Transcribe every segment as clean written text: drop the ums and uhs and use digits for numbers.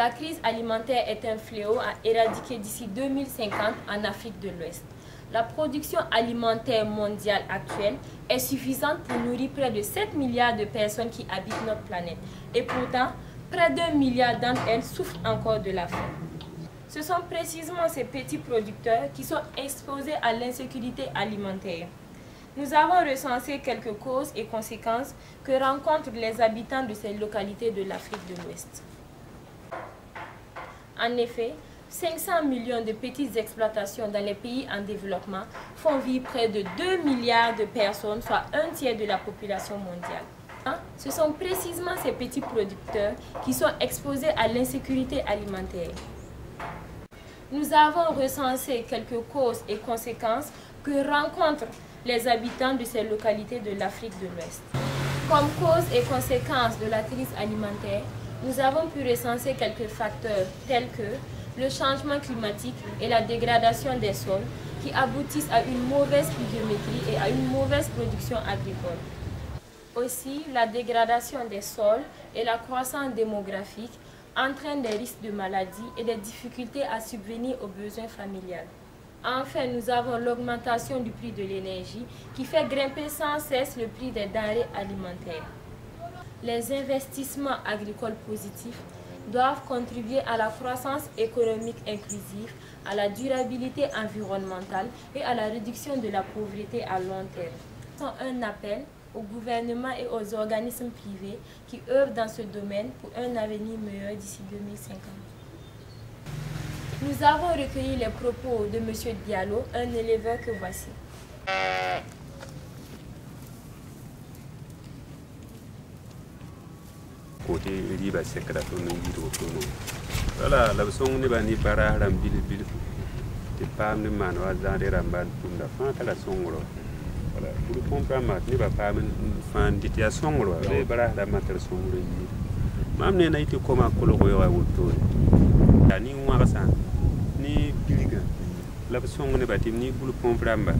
La crise alimentaire est un fléau à éradiquer d'ici 2050 en Afrique de l'Ouest. La production alimentaire mondiale actuelle est suffisante pour nourrir près de 7 milliards de personnes qui habitent notre planète. Et pourtant, près d'1 milliard d'entre elles souffrent encore de la faim. Ce sont précisément ces petits producteurs qui sont exposés à l'insécurité alimentaire. Nous avons recensé quelques causes et conséquences que rencontrent les habitants de ces localités de l'Afrique de l'Ouest. En effet, 500 millions de petites exploitations dans les pays en développement font vivre près de 2 milliards de personnes, soit un tiers de la population mondiale. Ce sont précisément ces petits producteurs qui sont exposés à l'insécurité alimentaire. Nous avons recensé quelques causes et conséquences que rencontrent les habitants de ces localités de l'Afrique de l'Ouest. Comme cause et conséquence de la crise alimentaire, nous avons pu recenser quelques facteurs tels que le changement climatique et la dégradation des sols qui aboutissent à une mauvaise pluviométrie et à une mauvaise production agricole. Aussi, la dégradation des sols et la croissance démographique entraînent des risques de maladies et des difficultés à subvenir aux besoins familiales. Enfin, nous avons l'augmentation du prix de l'énergie qui fait grimper sans cesse le prix des denrées alimentaires. Les investissements agricoles positifs doivent contribuer à la croissance économique inclusive, à la durabilité environnementale et à la réduction de la pauvreté à long terme. C'est un appel au gouvernement et aux organismes privés qui œuvrent dans ce domaine pour un avenir meilleur d'ici 2050. Nous avons recueilli les propos de M. Diallo, un éleveur que voici. Côté riba secrato no yiro tono wala la song ni bani bara ram bil te pam ni man wa zande ramban tunda fa kala songro wala pour pompa mat ni ba pam fan ditia songro le bara ram mater songro yi mam ne nayti koma kolo ko yawa wulto ani wa sa ni biliga la song ni batim ni bulu pompa ramba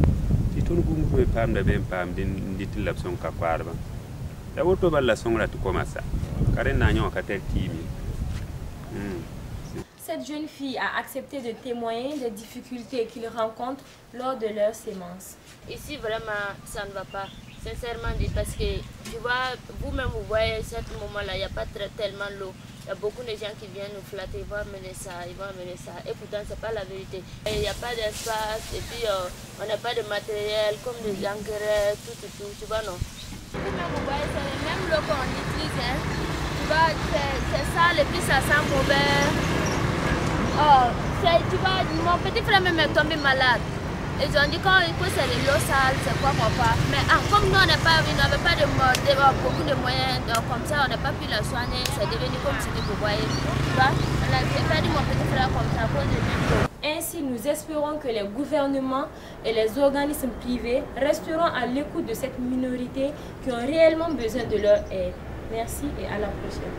ti ton gum ko pam da ben pam din ditil la song ka kwarba da woto balla songra to koma sa. Cette jeune fille a accepté de témoigner des difficultés qu'ils rencontrent lors de leur sémence. Ici, vraiment, ça ne va pas. Sincèrement dit, parce que tu vois, vous-même, vous voyez, à ce moment-là, il n'y a pas tellement l'eau. Il y a beaucoup de gens qui viennent nous flatter, ils vont amener ça, ils vont amener ça. Et pourtant, ce n'est pas la vérité. Il n'y a pas d'espace, et puis on n'a pas de matériel, comme des engrais, tout, tu vois, non. Vous-même, vous voyez, c'est le même l'eau qu'on utilise, hein. Tu vois, c'est ça, et puis ça sent mauvais. Oh, tu vois, mon petit frère même est tombé malade. Ils ont dit que c'est de l'eau sale, c'est quoi qu'on pas. Mais comme nous, on n'avait pas beaucoup de moyens, donc comme ça, on n'a pas pu la soigner. C'est devenu comme ce que vous voyez. Tu vois, on a perdu mon petit frère comme ça à cause de l'eau. Ainsi, nous espérons que les gouvernements et les organismes privés resteront à l'écoute de cette minorité qui ont réellement besoin de leur aide. Merci et à la prochaine.